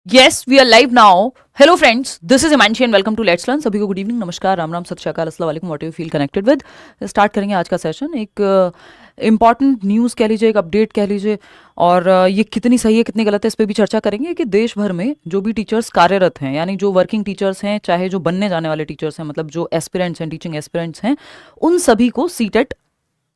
Yes, we are live now. Hello friends, this is Imanshi and welcome to Let's Learn. सभी को good evening, नमस्कार, राम राम, सत श्री अकाल, अस्सलाम वालेकुम, what you feel connected with. Start करेंगे आज का सेशन। एक इम्पॉर्टेंट न्यूज़ कह लीजिए, एक अपडेट कह लीजिए, और ये कितनी सही है कितनी गलत है इस पर भी चर्चा करेंगे कि देश भर में जो भी टीचर्स कार्यरत हैं, यानी जो वर्किंग टीचर्स हैं, चाहे जो बनने जाने वाले टीचर्स हैं, मतलब जो एस्पिरेंट्स हैं, टीचिंग एस्पिरेंट्स हैं, उन सभी को सीटेट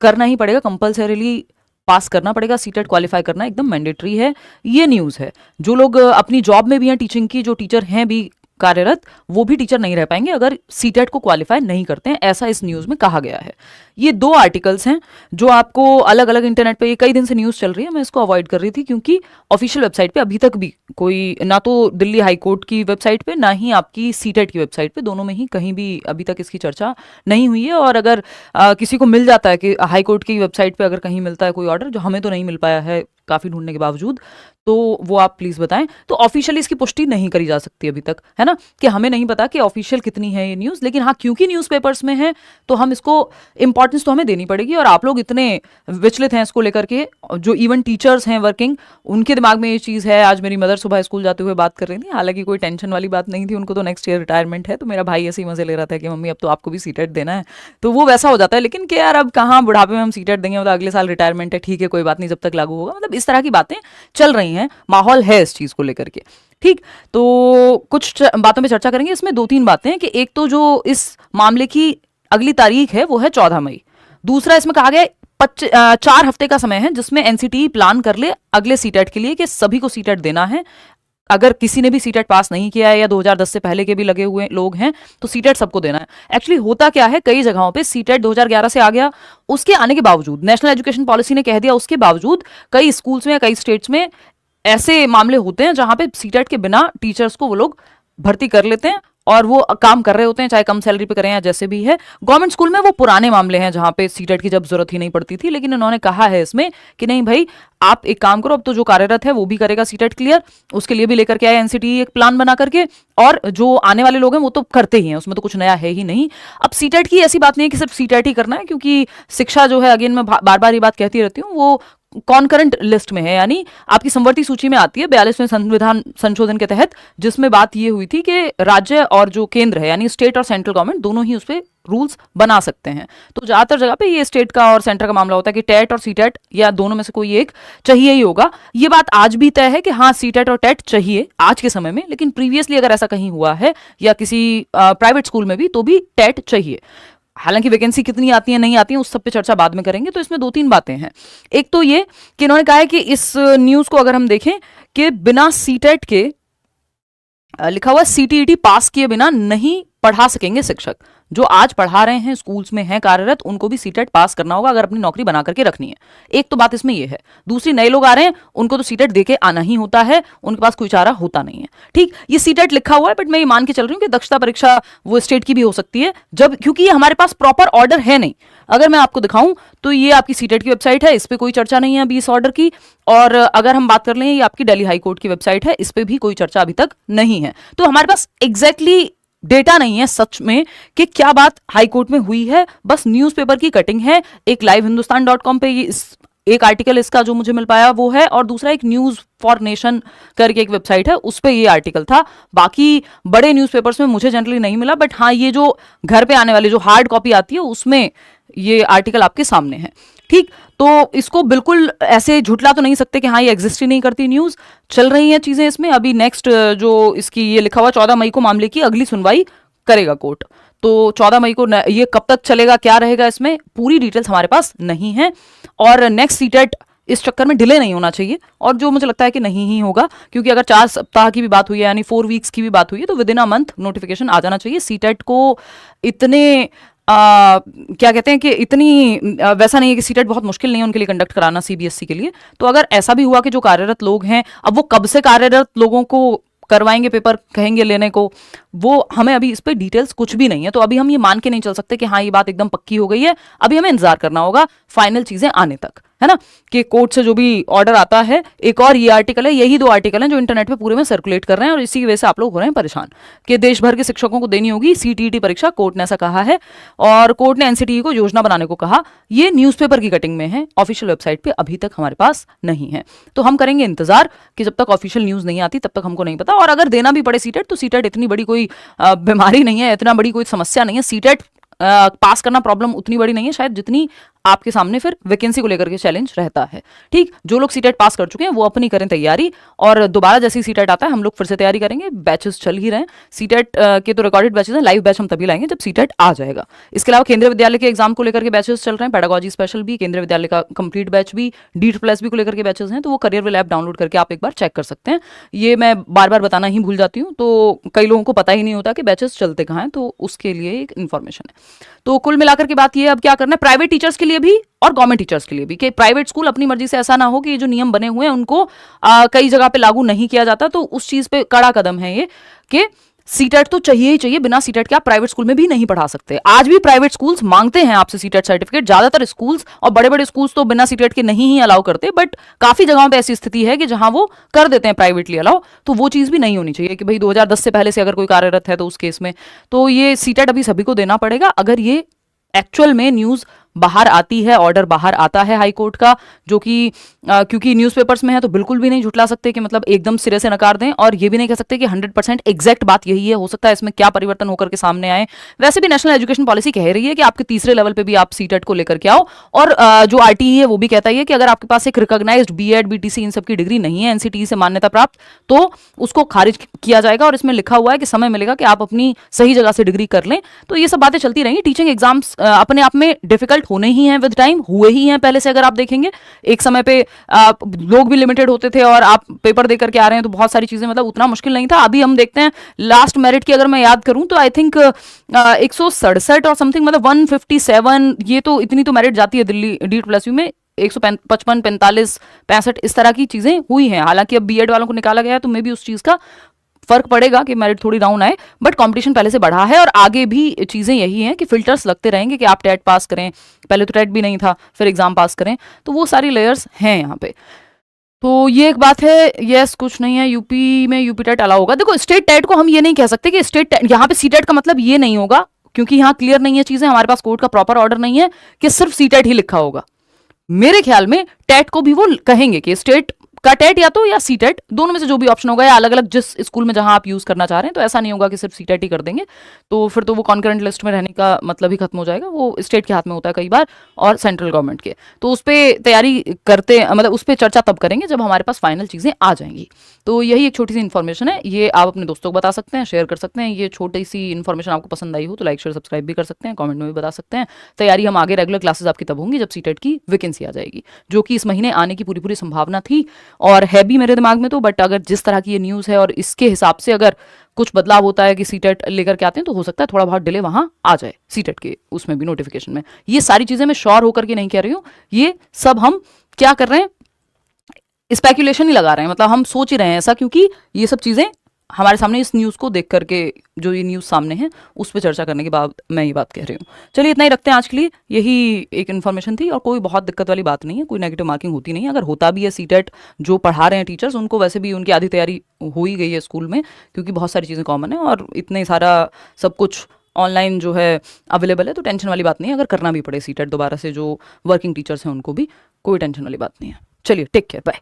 करना ही पड़ेगा, कंपल्सरीली पास करना पड़ेगा। सीटेट क्वालिफाई करना एकदम मैंडेटरी है। ये न्यूज़ है। जो लोग अपनी जॉब में भी हैं टीचिंग की, जो टीचर हैं भी कार्यरत, वो भी टीचर नहीं रह पाएंगे अगर सीटेट को क्वालिफाई नहीं करते हैं, ऐसा इस न्यूज़ में कहा गया है। ये 2 आर्टिकल्स हैं जो आपको अलग अलग इंटरनेट पे, ये कई दिन से न्यूज़ चल रही है, मैं इसको अवॉइड कर रही थी क्योंकि ऑफिशियल वेबसाइट पे अभी तक भी कोई, ना तो दिल्ली हाई कोर्ट की वेबसाइट पे, ना ही आपकी सीटेट की वेबसाइट पे, दोनों में ही कहीं भी अभी तक इसकी चर्चा नहीं हुई है। और अगर किसी को मिल जाता है कि हाई कोर्ट की वेबसाइट पे अगर कहीं मिलता है कोई ऑर्डर, जो हमें तो नहीं मिल पाया है काफ़ी ढूंढने के बावजूद, तो वो आप प्लीज़ बताएं। तो ऑफिशियली इसकी पुष्टि नहीं करी जा सकती अभी तक, है ना, कि हमें नहीं पता कि ऑफिशियल कितनी है ये न्यूज़, लेकिन हाँ, क्योंकि न्यूज़पेपर्स में है तो हम इसको इंपॉर्टेंस तो हमें देनी पड़ेगी। और आप लोग इतने विचलित हैं इसको लेकर के, जो इवन टीचर्स हैं वर्किंग, उनके दिमाग में ये चीज़ है। आज मेरी मदर सुबह स्कूल जाते हुए बात कर रही थी, हालांकि कोई टेंशन वाली बात नहीं थी, उनको तो नेक्स्ट ईयर रिटायरमेंट है, तो मेरा भाई ऐसे ही मजे ले रहा था कि मम्मी अब तो आपको भी सीटेट देना है। तो वो वैसा हो जाता है, लेकिन कि यार अब कहाँ बुढ़ापे में हम सीटेट देंगे, मतलब अगले साल रिटायरमेंट है, ठीक है कोई बात नहीं, जब तक लागू होगा, मतलब इस तरह की बातें चल रही हैं, माहौल है इस चीज़ को लेकर के। ठीक, तो कुछ बातों पे चर्चा करेंगे। इसमें 2-3 बातें हैं कि एक तो जो इस मामले की अगली तारीख है वो है 14 मई। दूसरा, इसमें कहा गया है 4 हफ्ते का समय है जिसमें एनसीटी प्लान कर ले अगले सीटेट के लिए कि सभी को सीटेट देना है। अगर किसी ने भी सीटेट पास नहीं किया है या 2010 से पहले के भी लगे हुए लोग हैं तो सीटेट सबको देना है। एक्चुअली होता क्या है, कई जगहों पे सीटेट 2011 से आ गया, उसके आने के बावजूद, नेशनल एजुकेशन पॉलिसी ने कह दिया, उसके बावजूद कई स्कूल्स में, कई स्टेट्स में ऐसे मामले होते हैं जहां पे सीटेट के बिना टीचर्स को वो लोग भर्ती कर लेते हैं और वो काम कर रहे होते हैं, चाहे कम सैलरी पे करें या जैसे भी है। गवर्नमेंट स्कूल में वो पुराने मामले हैं जहां पे सीटेट की जब जरूरत ही नहीं पड़ती थी, लेकिन इन्होंने कहा है इसमें कि नहीं भाई, आप एक काम करो, अब तो जो कार्यरत है वो भी करेगा सीटेट क्लियर, उसके लिए भी लेकर के आए एनसीटी एक प्लान बना करके, और जो आने वाले लोग हैं वो तो करते ही हैं, उसमें तो कुछ नया है ही नहीं। अब सीटेट की ऐसी बात नहीं है कि सिर्फ सीटेट ही करना है, क्योंकि शिक्षा जो है, अगेन मैं बार बार ये बात कहती रहती हूँ, वो कॉन्करेंट लिस्ट में है, यानी आपकी संवर्ती सूची में आती है 42वें संविधान संशोधन के तहत, जिसमें बात ये हुई थी कि राज्य और जो केंद्र है, यानी स्टेट और सेंट्रल गवर्नमेंट, दोनों ही उस पर रूल्स बना सकते हैं। तो ज्यादातर जगह पे ये स्टेट का और सेंटर का मामला होता है कि टेट और सीटेट या दोनों में से कोई एक चाहिए ही होगा। ये बात आज भी तय है कि हाँ, सीटेट और टेट चाहिए आज के समय में, लेकिन प्रीवियसली अगर ऐसा कहीं हुआ है या किसी प्राइवेट स्कूल में भी, तो भी टेट चाहिए। हालांकि वैकेंसी कितनी आती है नहीं आती है उस सब पे चर्चा बाद में करेंगे। तो इसमें 2-3 बातें हैं। एक तो ये कि इन्होंने कहा है कि इस न्यूज को अगर हम देखें कि बिना सीटेट के, लिखा हुआ सीटीईटी पास किए बिना नहीं पढ़ा सकेंगे शिक्षक। जो आज पढ़ा रहे हैं, स्कूल्स में हैं कार्यरत, उनको भी सीटेट पास करना होगा अगर अपनी नौकरी बना करके रखनी है। एक तो बात इसमें यह है। दूसरी, नए लोग आ रहे हैं, उनको तो सीटेट देके आना ही होता है, उनके पास कोई चारा होता नहीं है। ठीक, ये सीटेट लिखा हुआ है, बट मैं ये मान के चल रही हूँ कि दक्षता परीक्षा वो स्टेट की भी हो सकती है, जब क्योंकि ये हमारे पास प्रॉपर ऑर्डर है नहीं। अगर मैं आपको दिखाऊं तो ये आपकी सीटेट की वेबसाइट है, इस पर कोई चर्चा नहीं है अभी इस ऑर्डर की। और अगर हम बात कर लें, ये आपकी दिल्ली हाई कोर्ट की वेबसाइट है, इस पर भी कोई चर्चा अभी तक नहीं है। तो हमारे पास एग्जैक्टली डेटा नहीं है सच में कि क्या बात हाई कोर्ट में हुई है, बस न्यूज़पेपर की कटिंग है। एक live hindustan.com पे एक आर्टिकल इसका जो मुझे मिल पाया वो है, और दूसरा एक न्यूज़ फॉर नेशन करके एक वेबसाइट है, उस पर ये आर्टिकल था। बाकी बड़े न्यूज़पेपर्स में मुझे जनरली नहीं मिला, बट हाँ, ये जो घर पे आने वाली जो हार्ड कॉपी आती है उसमें ये आर्टिकल आपके सामने है। ठीक, तो इसको बिल्कुल ऐसे झुटला तो नहीं सकते कि हाँ ये एग्जिस्ट ही नहीं करती न्यूज़, चल रही हैं चीज़ें इसमें। अभी नेक्स्ट जो इसकी ये लिखा हुआ 14 मई को मामले की अगली सुनवाई करेगा कोर्ट। तो 14 मई को ये कब तक चलेगा, क्या रहेगा, इसमें पूरी डिटेल्स हमारे पास नहीं है। और नेक्स्ट सीटेट इस चक्कर में डिले नहीं होना चाहिए, और जो मुझे लगता है कि नहीं ही होगा, क्योंकि अगर 4 सप्ताह की भी बात हुई है, यानी 4 वीक्स की भी बात हुई है, तो within a month notification आ जाना चाहिए। सीटेट को इतने क्या कहते हैं कि इतनी वैसा नहीं है कि सीटेट बहुत मुश्किल नहीं है उनके लिए कंडक्ट कराना सीबीएसई के लिए। तो अगर ऐसा भी हुआ कि जो कार्यरत लोग हैं, अब वो कब से कार्यरत लोगों को करवाएंगे पेपर, कहेंगे लेने को, वो हमें अभी इस पे डिटेल्स कुछ भी नहीं है। तो अभी हम ये मान के नहीं चल सकते कि हाँ ये बात एकदम पक्की हो गई है। अभी हमें इंतजार करना होगा फाइनल चीजें आने तक, है ना, कि कोर्ट से जो भी ऑर्डर आता है। एक और ये आर्टिकल है, यही 2 आर्टिकल हैं जो इंटरनेट पे पूरे में सर्कुलेट कर रहे हैं और इसी की वजह से आप लोग हो रहे हैं परेशान कि देश भर के शिक्षकों को देनी होगी सीटीईटी परीक्षा, कोर्ट ने ऐसा कहा है। और कोर्ट ने एनसीटीई को योजना बनाने को कहा। ये न्यूज़पेपर की कटिंग में है, ऑफिशियल वेबसाइट पे अभी तक हमारे पास नहीं है। तो हम करेंगे इंतजार कि जब तक ऑफिशियल न्यूज़ नहीं आती तब तक हमको नहीं पता। और अगर देना भी पड़े सीटेट तो सीटेट इतनी बड़ी कोई बीमारी नहीं है, इतना बड़ी कोई समस्या नहीं है। सीटेट पास करना प्रॉब्लम उतनी बड़ी नहीं है शायद जितनी आपके सामने फिर वैकेंसी को लेकर के चैलेंज रहता है। ठीक, जो लोग सीटेट पास कर चुके हैं वो अपनी करें तैयारी, और दोबारा जैसे ही सीटेट आता है हम लोग फिर से तैयारी करेंगे। बैचेस चल ही रहे हैं सीटेट के, तो रिकॉर्डेड बैचेस हैं, लाइव बैच हम तभी लाएंगे जब सीटेट आ जाएगा। इसके अलावा केंद्रीय विद्यालय के एग्जाम को लेकर के बैचेस चल रहे हैं, पेडागोजी स्पेशल भी, केंद्रीय विद्यालय का कंप्लीट बैच भी, DEET+ भी को लेकर के बैचेस हैं। तो वो करियर विल ऐप डाउनलोड करके आप एक बार चेक कर सकते हैं। ये मैं बार बार बताना ही भूल जाती हूँ, तो कई लोगों को पता ही नहीं होता कि बैचेस चलते कहाँ हैं, तो उसके लिए एक इन्फॉर्मेशन है। तो कुल मिलाकर की बात ये है, अब क्या करना है प्राइवेट टीचर्स के लिए भी और गवर्नमेंट टीचर्स के लिए भी, कि प्राइवेट स्कूल अपनी मर्जी से ऐसा ना हो कि ये जो नियम बने हुए हैं उनको कई जगह पे लागू नहीं किया जाता। तो उस चीज पे कड़ा कदम है ये कि सीटेट तो चाहिए ही चाहिए, बिना सीटेट के आप प्राइवेट स्कूल में भी नहीं पढ़ा सकते। आज भी प्राइवेट स्कूल्स मांगते हैं आपसे सीटेट सर्टिफिकेट, ज्यादातर स्कूल्स और बड़े बड़े स्कूल्स तो बिना सीटेट के नहीं ही अलाउ करते, बट काफी जगहों पे ऐसी स्थिति है कि जहां वो कर देते हैं प्राइवेटली अलाउ। तो वो चीज भी नहीं होनी चाहिए कि भाई 2010 से पहले से अगर कोई कार्यरत है तो उस केस में तो ये सीटेट अभी सभी को देना पड़ेगा। अगर ये एक्चुअल में न्यूज़ बाहर आती है, ऑर्डर बाहर आता है हाई कोर्ट का, जो कि क्योंकि न्यूज़पेपर्स में है तो बिल्कुल भी नहीं झुटला सकते कि मतलब एकदम सिरे से नकार दें, और ये भी नहीं कह सकते कि 100% एग्जैक्ट बात यही है। हो सकता है इसमें क्या परिवर्तन होकर के सामने आए। वैसे भी नेशनल एजुकेशन पॉलिसी कह रही है कि आपके तीसरे लेवल पे भी आप सीटेट को लेकर के आओ, और जो आरटीई है वो भी कहता है कि अगर आपके पास एक रिकॉग्नाइज्ड बीएड बीटीसी इन सब की डिग्री नहीं है, एनसीटीई से मान्यता प्राप्त, तो उसको खारिज किया जाएगा। और इसमें लिखा हुआ है कि समय मिलेगा कि आप अपनी सही जगह से डिग्री कर लें। तो ये सब बातें चलती रहेंगी। टीचिंग एग्जाम्स अपने आप में डिफिकल्ट होने ही हैं, विद टाइम हुए ही हैं पहले से। अगर आप देखेंगे एक समय पे लोग भी लिमिटेड होते थे और आप पेपर देकर के आ रहे हैं तो बहुत सारी चीजें मतलब उतना मुश्किल नहीं था। अभी हम देखते हैं लास्ट मेरिट की अगर मैं याद करूं तो आई थिंक 167 और समथिंग, मतलब 157, ये तो इतनी तो मेरिट जाती है दिल्ली DEET+ में। 155, 45, 65 इस तरह की चीजें हुई हैं। हालांकि अब बीएड वालों को निकाला गया है तो मे भी उस चीज का फर्क पड़ेगा कि मेरिट थोड़ी डाउन आए, बट कंपटीशन पहले से बढ़ा है और आगे भी चीजें यही हैं कि फिल्टर्स लगते रहेंगे कि आप टेट पास करें, पहले तो टेट भी नहीं था, फिर एग्जाम पास करें, तो वो सारी लेयर्स हैं यहाँ पे। तो ये एक बात है। यस, कुछ नहीं है, यूपी में यूपी टेट अलाउ होगा। देखो स्टेट टेट को हम ये नहीं कह सकते कि स्टेट यहाँ पे सीटेट का मतलब ये नहीं होगा, क्योंकि यहाँ क्लियर नहीं है चीजें, हमारे पास कोर्ट का प्रॉपर ऑर्डर नहीं है कि सिर्फ सीटेट ही लिखा होगा। मेरे ख्याल में टेट को भी वो कहेंगे कि स्टेट का टेट या तो या सीटेट, दोनों में से जो भी ऑप्शन होगा, या अलग अलग जिस स्कूल में जहां आप यूज करना चाह रहे हैं। तो ऐसा नहीं होगा कि सिर्फ सीटेट ही कर देंगे, तो फिर तो वो कॉन्करेंट लिस्ट में रहने का मतलब ही खत्म हो जाएगा। वो स्टेट के हाथ में होता है कई बार और सेंट्रल गवर्नमेंट के। तो उस पर तैयारी करते, मतलब उस पर चर्चा तब करेंगे जब हमारे पास फाइनल चीजें आ जाएंगी। तो यही एक छोटी सी इन्फॉर्मेशन है, ये आप अपने दोस्तों को बता सकते हैं, शेयर कर सकते हैं। ये छोटी सी इन्फॉर्मेशन आपको पसंद आई हो तो लाइक शेयर सब्सक्राइब भी कर सकते हैं, कमेंट में भी बता सकते हैं। तैयारी हम आगे रेगुलर क्लासेस आपकी तब होंगी जब सीटेट की वैकेंसी आ जाएगी, जो कि इस महीने आने की पूरी पूरी संभावना थी और है भी मेरे दिमाग में तो। बट अगर जिस तरह की ये न्यूज़ है और इसके हिसाब से अगर कुछ बदलाव होता है कि सीटेट लेकर के आते हैं तो हो सकता है थोड़ा बहुत डिले वहां आ जाए सीटेट के उसमें भी नोटिफिकेशन में। ये सारी चीजें मैं श्योर होकर के नहीं कह रही हूँ, ये सब हम क्या कर रहे हैं, स्पेकुलेशन ही लगा रहे हैं, मतलब हम सोच ही रहे हैं ऐसा, क्योंकि ये सब चीजें हमारे सामने इस न्यूज़ को देख करके, जो ये न्यूज़ सामने है उस पर चर्चा करने के बाद मैं ये बात कह रही हूँ। चलिए इतना ही रखते हैं आज के लिए, यही एक इन्फॉर्मेशन थी और कोई बहुत दिक्कत वाली बात नहीं है, कोई नेगेटिव मार्किंग होती नहीं है। अगर होता भी है सीटेट जो पढ़ा रहे हैं टीचर्स, उनको वैसे भी उनकी आधी तैयारी हो ही गई है स्कूल में, क्योंकि बहुत सारी चीज़ें कॉमन है और इतने सारा सब कुछ ऑनलाइन जो है अवेलेबल है, तो टेंशन वाली बात नहीं है। अगर करना भी पड़े सीटेट दोबारा से, जो वर्किंग टीचर्स हैं उनको भी कोई टेंशन वाली बात नहीं है। चलिए टेक केयर, बाय।